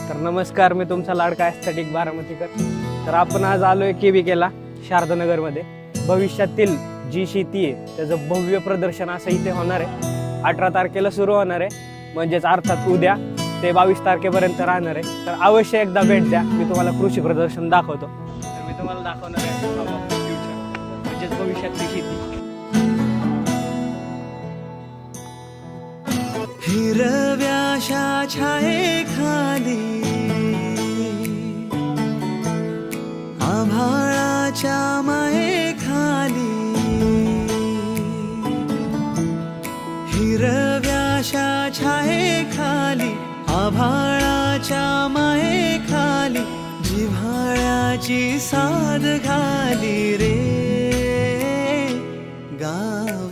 तर नमस्कार, मी तुमचा लाडका एस्थेटिक बारामतीकर. तर आपण आज आलोय केविकेला शारदानगरमध्ये. भविष्यातील जी शेती आहे त्याचं भव्य प्रदर्शन असं इथे होणार आहे. 18 तारखेला सुरू होणार आहे, म्हणजेच अर्थात उद्या ते 22 तारखेपर्यंत राहणार आहे. तर अवश्य एकदा भेट द्या. मी तुम्हाला कृषी प्रदर्शन दाखवतो. तर मी तुम्हाला दाखवणार आहे फ्युचर, म्हणजेच भविष्यातली शेती. हिरव्याशा छायेखाली आभाळाच्या मायेखाली हिरव्याशा छायेखाली आभाळाच्या मायेखाली जिव्हाळ्याची साद घाली रे गाव